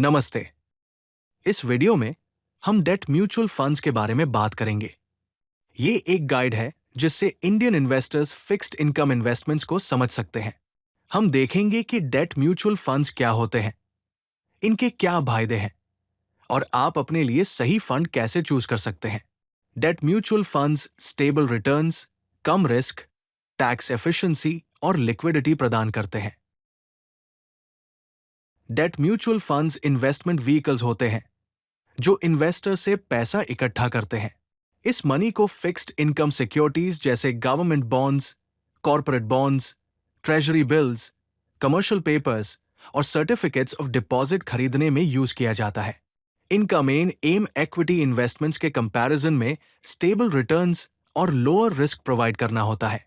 नमस्ते। इस वीडियो में हम डेट म्यूचुअल फंड्स के बारे में बात करेंगे। ये एक गाइड है जिससे Indian investors fixed income investments को समझ सकते हैं। हम देखेंगे कि डेट म्यूचुअल फंड्स क्या होते हैं, इनके क्या फायदे हैं और आप अपने लिए सही फंड कैसे चूज कर सकते हैं। Debt mutual funds stable returns, कम रिस्क, टैक्स एफिशिएंसी और लिक्विडिटी प्रदान करते हैं। Debt mutual funds investment vehicles होते हैं जो इन्वेस्टर से पैसा इकट्ठा करते हैं। इस मनी को फिक्स्ड इनकम सिक्योरिटीज जैसे government bonds, corporate bonds, treasury bills, commercial papers और सर्टिफिकेट्स ऑफ डिपॉजिट खरीदने में यूज किया जाता है। इनका मेन एम इक्विटी इन्वेस्टमेंट्स के कंपैरिजन में स्टेबल रिटर्न्स और लोअर रिस्क प्रोवाइड करना होता है।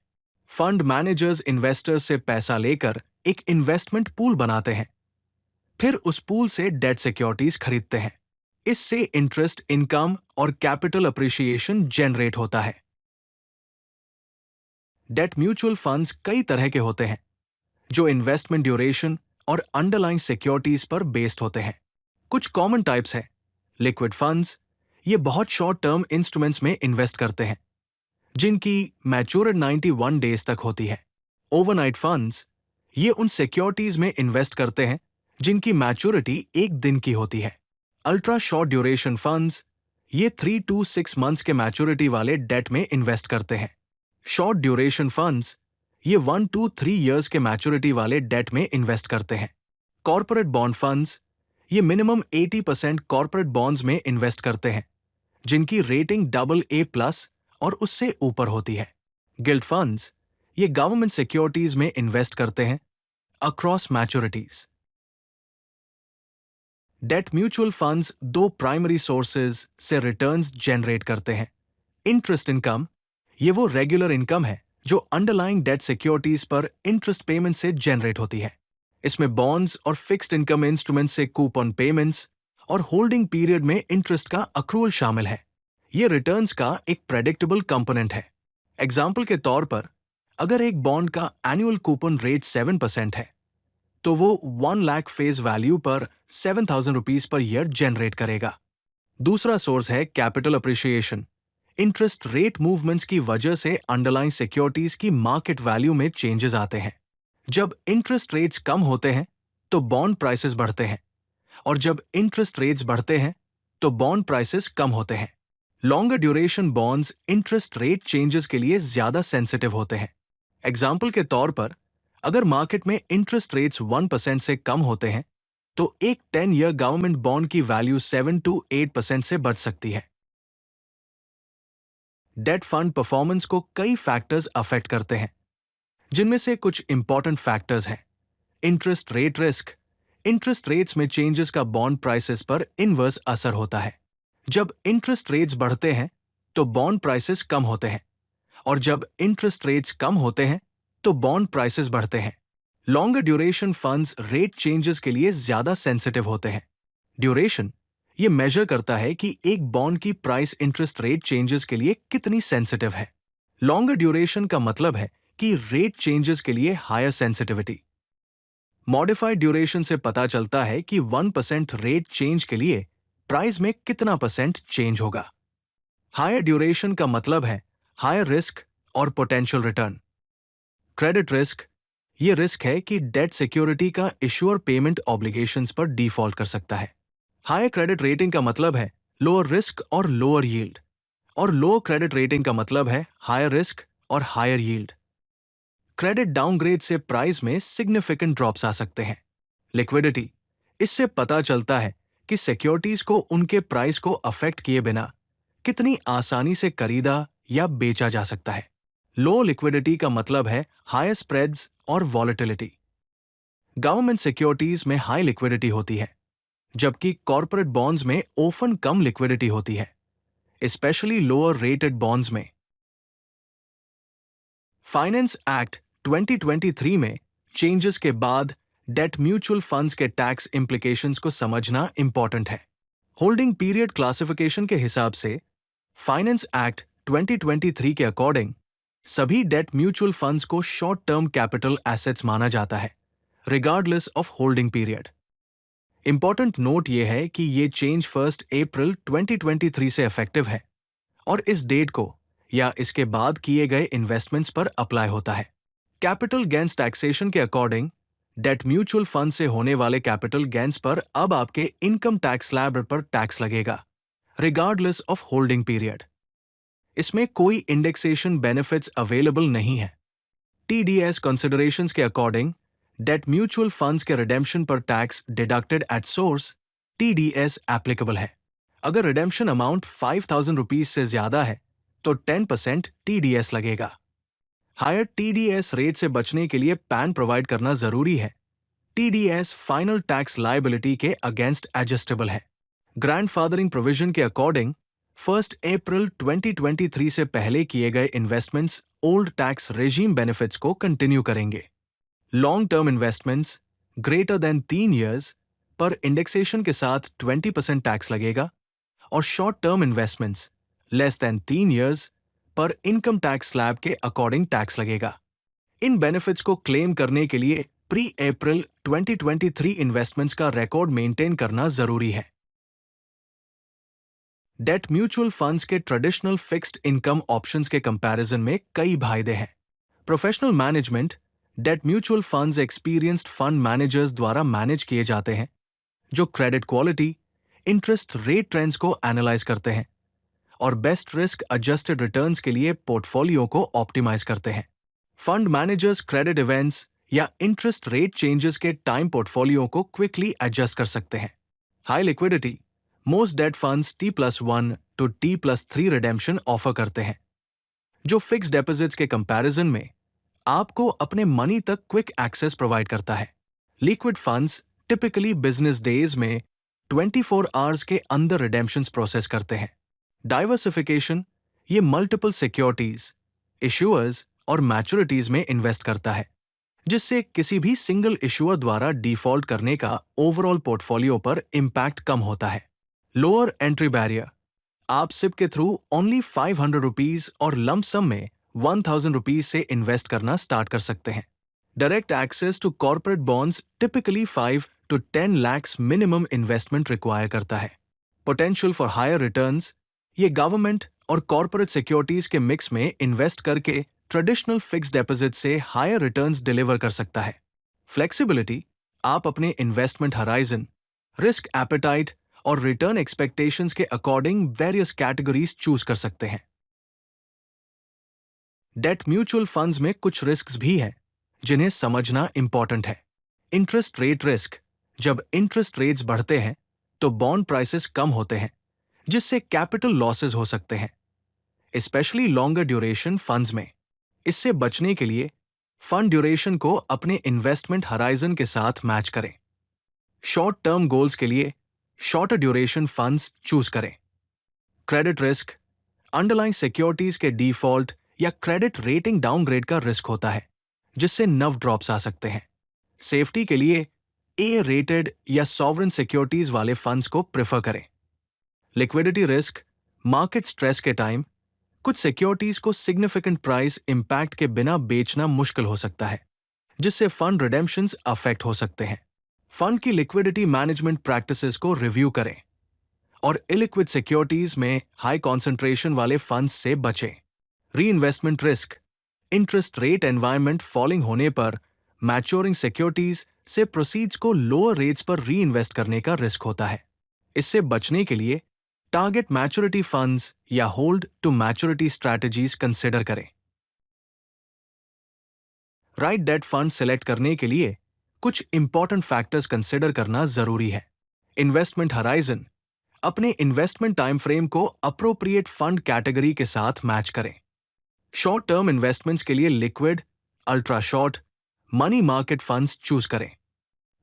फंड मैनेजर्स इन्वेस्टर्स से पैसा लेकर एक इन्वेस्टमेंट पूल बनाते हैं, फिर उस पूल से डेट सिक्योरिटीज खरीदते हैं। इससे इंटरेस्ट इनकम और कैपिटल अप्रिशिएशन जनरेट होता है। डेट म्यूचुअल फंड्स कई तरह के होते हैं जो इन्वेस्टमेंट ड्यूरेशन और अंडरलाइंग सिक्योरिटीज पर बेस्ड होते हैं। कुछ कॉमन टाइप्स हैं। लिक्विड फंड्स, ये बहुत शॉर्ट टर्म इंस्ट्रूमेंट्स में इन्वेस्ट करते हैं जिनकी मैच्योरिटी 91 डेज तक होती है। ओवरनाइट फंड्स, ये उन सिक्योरिटीज में इन्वेस्ट करते हैं जिनकी मैच्योरिटी एक दिन की होती है। अल्ट्रा शॉर्ट ड्यूरेशन फंड्स, ये 3 to 6 मंथ्स के मैच्योरिटी वाले डेट में इन्वेस्ट करते हैं। शॉर्ट ड्यूरेशन फंड्स, ये 1 to 3 इयर्स के मैच्योरिटी वाले डेट में इन्वेस्ट करते हैं। कॉर्पोरेट बॉन्ड फंड्स, ये मिनिमम 80% कॉर्पोरेट बॉन्ड्स में इन्वेस्ट करते हैं जिनकी रेटिंग AA+ और उससे ऊपर होती है। गिल्ड फंड्स, ये गवर्नमेंट सिक्योरिटीज में इन्वेस्ट करते हैं अक्रॉस मैच्योरिटीज। डेट म्यूचुअल फंड्स दो प्राइमरी सोर्सेज से रिटर्न्स जनरेट करते हैं। इंटरेस्ट इनकम, ये वो रेगुलर इनकम है जो अंडरलाइंग डेट सिक्योरिटीज पर इंटरेस्ट पेमेंट से जनरेट होती है। इसमें बॉन्ड्स और फिक्स्ड इनकम इंस्ट्रूमेंट से कूपन पेमेंट्स और होल्डिंग पीरियड में इंटरेस्ट का अक्रूवल शामिल है। ये रिटर्न्स का एक प्रेडिक्टेबल कंपोनेंट है। एग्जाम्पल के तौर पर, अगर एक बॉन्ड का एनुअल कूपन रेट 7% है तो वो 1 लाख फेस वैल्यू पर 7,000 रुपीज पर ईयर जनरेट करेगा। दूसरा सोर्स है capital appreciation. Interest rate movements की वजह से अंडरलाइंग सिक्योरिटीज की मार्केट वैल्यू में चेंजेस आते हैं। जब इंटरेस्ट रेट्स कम होते हैं तो बॉन्ड प्राइसेस बढ़ते हैं और जब इंटरेस्ट रेट्स बढ़ते हैं तो बॉन्ड प्राइसेस कम होते हैं। Longer duration bonds interest rate changes के लिए ज्यादा सेंसिटिव होते हैं। एग्जाम्पल के तौर पर, अगर मार्केट में इंटरेस्ट रेट्स 1% से कम होते हैं तो एक 10 ईयर गवर्नमेंट बॉन्ड की वैल्यू 7 to 8% से बढ़ सकती है। डेट फंड परफॉर्मेंस को कई फैक्टर्स अफेक्ट करते हैं जिनमें से कुछ इंपॉर्टेंट फैक्टर्स हैं। Interest rate risk, interest rates में चेंजेस का बॉन्ड प्राइसेस पर इनवर्स असर होता है। जब इंटरेस्ट रेट्स बढ़ते हैं तो बॉन्ड प्राइसेस कम होते हैं और जब इंटरेस्ट रेट्स कम होते हैं तो बॉन्ड प्राइसेस बढ़ते हैं। Longer duration funds rate changes के लिए ज्यादा सेंसिटिव होते हैं। ड्यूरेशन, ये मेजर करता है कि एक बॉन्ड की प्राइस इंटरेस्ट रेट चेंजेस के लिए कितनी सेंसिटिव है। लॉन्गर ड्यूरेशन का मतलब है कि रेट चेंजेस के लिए हायर सेंसिटिविटी। मॉडिफाइड ड्यूरेशन से पता चलता है कि 1% रेट चेंज के लिए प्राइस में कितना परसेंट चेंज होगा। हायर ड्यूरेशन का मतलब है हायर रिस्क और पोटेंशियल रिटर्न। क्रेडिट रिस्क, ये रिस्क है कि डेट सिक्योरिटी का इश्यूअर पेमेंट ऑब्लिगेशंस पर डिफॉल्ट कर सकता है। हायर क्रेडिट रेटिंग का मतलब है लोअर रिस्क और लोअर यील्ड, और लो क्रेडिट रेटिंग का मतलब है हायर रिस्क और हायर यील्ड। क्रेडिट डाउनग्रेड से प्राइस में सिग्निफिकेंट ड्रॉप्स आ सकते हैं। लिक्विडिटी, इससे पता चलता है कि सिक्योरिटीज को उनके प्राइस को अफेक्ट किए बिना कितनी आसानी से खरीदा या बेचा जा सकता है। लो लिक्विडिटी का मतलब है हायर स्प्रेड्स और वॉलेटिलिटी। गवर्नमेंट सिक्योरिटीज में हाई लिक्विडिटी होती है जबकि कॉर्पोरेट बॉन्ड्स में ऑफन कम लिक्विडिटी होती है, स्पेशली लोअर रेटेड बॉन्ड्स में। फाइनेंस एक्ट 2023 में चेंजेस के बाद डेट म्यूचुअल फंड्स के टैक्स इंप्लीकेशंस को समझना इंपॉर्टेंट है। होल्डिंग पीरियड क्लासिफिकेशन के हिसाब से फाइनेंस एक्ट 2023 के अकॉर्डिंग सभी डेट म्यूचुअल फंड्स को शॉर्ट टर्म कैपिटल एसेट्स माना जाता है, regardless of holding period. Important note ये है कि ये चेंज 1 अप्रैल 2023 से इफेक्टिव है और इस डेट को या इसके बाद किए गए इन्वेस्टमेंट्स पर अप्लाई होता है। कैपिटल गेन्स टैक्सेशन के अकॉर्डिंग डेट म्यूचुअल फंड से होने वाले कैपिटल गेन्स पर अब आपके इनकम टैक्स स्लैब पर टैक्स लगेगा, रिगार्डलेस ऑफ होल्डिंग पीरियड। इसमें कोई इंडेक्सेशन बेनिफिट्स अवेलेबल नहीं है। टीडीएस कंसिडरेशंस के अकॉर्डिंग डेट म्यूचुअल फंड्स के रिडेम्पशन पर tax deducted at source TDS applicable है। अगर रिडेम्पशन अमाउंट 5,000 रुपीज से ज्यादा है तो 10% टीडीएस लगेगा। हायर टीडीएस रेट से बचने के लिए पैन प्रोवाइड करना जरूरी है। टीडीएस फाइनल टैक्स लायबिलिटी के अगेंस्ट एडजस्टेबल है। ग्रैंडफादरिंग प्रोविजन के अकॉर्डिंग 1 अप्रैल 2023 से पहले किए गए investments old tax regime benefits को कंटिन्यू करेंगे। Long term investments greater than 3 years पर इंडेक्सेशन के साथ 20% टैक्स लगेगा और short term investments less than 3 years पर इनकम टैक्स स्लैब के अकॉर्डिंग टैक्स लगेगा। इन बेनिफिट्स को क्लेम करने के लिए प्री अप्रैल 2023 इन्वेस्टमेंट्स का रिकॉर्ड मेंटेन करना जरूरी है। डेट म्यूचुअल फंड्स के ट्रेडिशनल फिक्स्ड इनकम ऑप्शंस के कंपैरिजन में कई फायदे हैं। Professional management date mutual funds experienced fund managers द्वारा मैनेज किए जाते हैं, जो credit quality, interest rate trends को एनालाइज करते हैं और बेस्ट रिस्क एडजस्टेड रिटर्न्स के लिए पोर्टफोलियो को ऑप्टिमाइज करते हैं। फंड मैनेजर्स क्रेडिट इवेंट्स या इंटरेस्ट रेट चेंजेस के टाइम पोर्टफोलियो को क्विकली एडजस्ट कर सकते हैं। High liquidity most date funds T+1 to T+3 redemption offer करते हैं, जो फिक्स डिपॉजिट्स के कंपैरिजन में आपको अपने मनी तक क्विक एक्सेस प्रोवाइड करता है। Liquid funds typically business days में 24 आवर्स के अंदर रिडेम्पशंस प्रोसेस करते हैं। डाइवर्सिफिकेशन ये मल्टीपल सिक्योरिटीज, इश्यूअर्स और मैच्योरिटीज में इन्वेस्ट करता है, जिससे किसी भी सिंगल इश्यूअर द्वारा डिफॉल्ट करने का ओवरऑल पोर्टफोलियो पर इंपैक्ट कम होता है। लोअर एंट्री बैरियर आप सिप के थ्रू ओनली 500 रुपीज और लंप सम में 1,000 रुपीज से इन्वेस्ट करना स्टार्ट कर सकते हैं। Direct access to corporate bonds typically 5 to 10 lakhs minimum investment require करता है। पोटेंशियल फॉर हायर रिटर्न्स ये गवर्नमेंट और कॉर्पोरेट सिक्योरिटीज के मिक्स में इन्वेस्ट करके ट्रेडिशनल फिक्स डिपॉजिट से हायर रिटर्न्स डिलीवर कर सकता है। फ्लेक्सिबिलिटी आप अपने इन्वेस्टमेंट हराइजन, रिस्क एपेटाइट और रिटर्न एक्सपेक्टेशंस के अकॉर्डिंग वेरियस कैटेगरीज चूज कर सकते हैं। डेट म्यूचुअल फंड्स में कुछ रिस्क्स भी हैं जिन्हें समझना इंपॉर्टेंट है। इंटरेस्ट रेट रिस्क जब इंटरेस्ट रेट्स बढ़ते हैं तो बॉन्ड प्राइसेस कम होते हैं, जिससे कैपिटल लॉसेस हो सकते हैं, स्पेशली लॉन्गर ड्यूरेशन फंड्स में। इससे बचने के लिए फंड ड्यूरेशन को अपने इन्वेस्टमेंट हराइजन के साथ मैच करें। शॉर्ट टर्म गोल्स के लिए शॉर्टर ड्यूरेशन फंड्स चूज करें। क्रेडिट रिस्क अंडरलाइंग सिक्योरिटीज के डिफॉल्ट या क्रेडिट रेटिंग डाउनग्रेड का रिस्क होता है, जिससे नव ड्रॉप्स आ सकते हैं। सेफ्टी के लिए ए रेटेड या सॉवरेन सिक्योरिटीज वाले फंड्स को प्रेफर करें। लिक्विडिटी रिस्क मार्केट स्ट्रेस के टाइम कुछ सिक्योरिटीज को सिग्निफिकेंट प्राइस इंपैक्ट के बिना बेचना मुश्किल हो सकता है, जिससे फंड रिडेम्पशंस अफेक्ट हो सकते हैं। फंड की लिक्विडिटी मैनेजमेंट प्रैक्टिसेस को रिव्यू करें और इलिक्विड सिक्योरिटीज में हाई कॉन्सेंट्रेशन वाले फंड्स से बचें। Reinvestment risk interest rate environment falling होने पर मैच्योरिंग सिक्योरिटीज से प्रोसीड्स को लोअर रेट्स पर रीइन्वेस्ट करने का रिस्क होता है। इससे बचने के लिए टारगेट मैच्योरिटी फंड्स या hold to maturity strategies consider करें। राइट डेट फंड सिलेक्ट करने के लिए कुछ इंपॉर्टेंट फैक्टर्स कंसिडर करना जरूरी है। इन्वेस्टमेंट हराइजन अपने इन्वेस्टमेंट टाइम फ्रेम को अप्रोप्रिएट फंड कैटेगरी के साथ मैच करें। शॉर्ट टर्म इन्वेस्टमेंट्स के लिए liquid, ultra short, money market funds choose करें।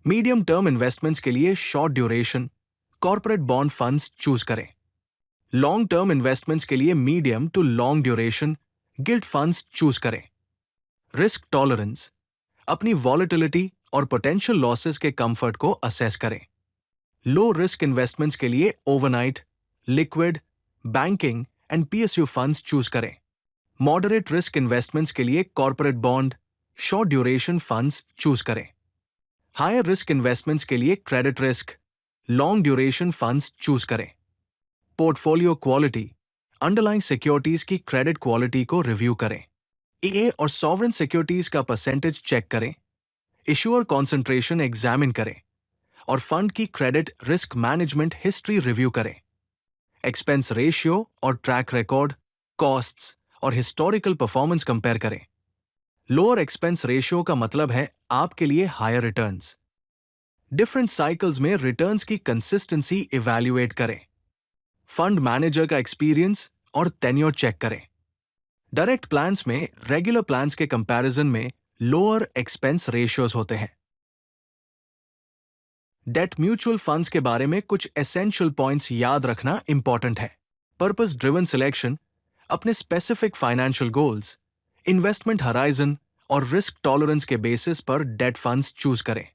मीडियम टर्म इन्वेस्टमेंट्स के लिए short duration, corporate bond funds choose करें। लॉन्ग टर्म इन्वेस्टमेंट्स के लिए medium to long duration gilt funds choose करें। रिस्क टॉलरेंस अपनी वॉलेटिलिटी और पोटेंशियल लॉसेस के कंफर्ट को असेस करें। लो रिस्क इन्वेस्टमेंट्स के लिए overnight, liquid, banking and PSU funds choose करें। मॉडरेट रिस्क इन्वेस्टमेंट्स के लिए corporate bond, short duration funds choose करें। हायर रिस्क इन्वेस्टमेंट्स के लिए credit risk, long duration funds choose करें। पोर्टफोलियो क्वालिटी, अंडरलाइंग सिक्योरिटीज की क्रेडिट क्वालिटी को review करें। ए और सॉवरेन सिक्योरिटीज का परसेंटेज चेक करें। इशूअर कॉन्सेंट्रेशन एग्जामिन करें और फंड की credit risk management history review करें। एक्सपेंस रेशियो और ट्रैक रिकॉर्ड, कॉस्ट्स और हिस्टोरिकल परफॉर्मेंस कंपेयर करें। लोअर एक्सपेंस रेशियो का मतलब है आपके लिए हायर रिटर्न्स। डिफरेंट साइकिल्स में रिटर्न्स की कंसिस्टेंसी इवैल्यूएट करें। फंड मैनेजर का एक्सपीरियंस और टेन्योर चेक करें। डायरेक्ट प्लान्स में रेगुलर प्लान्स के कंपैरिजन में लोअर एक्सपेंस रेशियोज होते हैं। डेट म्यूचुअल फंड्स के बारे में कुछ एसेंशियल पॉइंट्स याद रखना इंपॉर्टेंट है। पर्पस ड्रिवन सिलेक्शन, अपने specific financial goals, investment horizon और रिस्क टॉलरेंस के बेसिस पर डेट फंड्स चूज करें।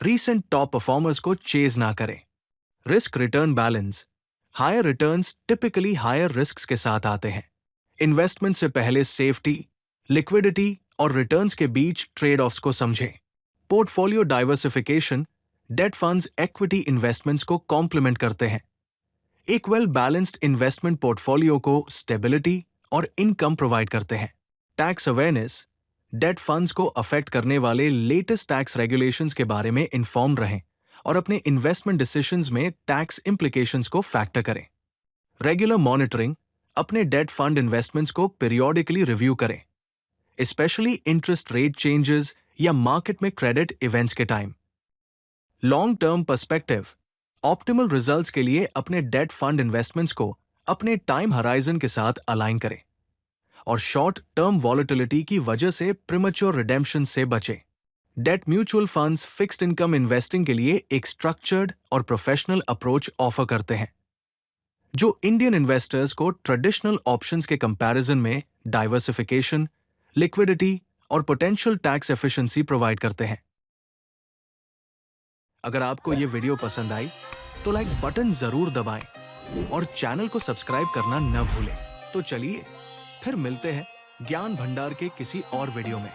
रीसेंट टॉप परफॉर्मर्स को चेज ना करें। Risk return balance, higher returns typically higher risks के साथ आते हैं। इन्वेस्टमेंट से पहले सेफ्टी, लिक्विडिटी और रिटर्न्स के बीच ट्रेड ऑफ्स को समझें। Portfolio diversification, date funds equity investments को कॉम्प्लीमेंट करते हैं। एक वेल बैलेंस्ड इन्वेस्टमेंट पोर्टफोलियो को स्टेबिलिटी और इनकम प्रोवाइड करते हैं। टैक्स अवेयरनेस, डेट फंड्स को अफेक्ट करने वाले लेटेस्ट टैक्स रेगुलेशंस के बारे में इन्फॉर्म रहें और अपने इन्वेस्टमेंट डिसीजंस में टैक्स इम्प्लीकेशंस को फैक्टर करें। रेगुलर मॉनिटरिंग, अपने डेट फंड इन्वेस्टमेंट्स को पीरियोडिकली रिव्यू करें, स्पेशली इंटरेस्ट रेट चेंजेस या मार्केट में क्रेडिट इवेंट्स के time. Long term perspective, optimal results के लिए अपने डेट फंड इन्वेस्टमेंट्स को अपने टाइम हराइजन के साथ अलाइन करें और शॉर्ट टर्म वॉलेटिलिटी की वजह से प्रीमेच्योर रिडेम्पशन से बचें। Date mutual funds fixed income investing के लिए एक स्ट्रक्चर्ड और प्रोफेशनल अप्रोच ऑफर करते हैं, जो इंडियन इन्वेस्टर्स को ट्रेडिशनल ऑप्शंस के कंपैरिजन में डाइवर्सिफिकेशन, लिक्विडिटी और पोटेंशियल टैक्स एफिशिएंसी प्रोवाइड करते हैं। अगर आपको ये वीडियो पसंद आई तो लाइक बटन जरूर दबाएं और चैनल को सब्सक्राइब करना न भूलें। तो चलिए फिर मिलते हैं ज्ञान भंडार के किसी और वीडियो में।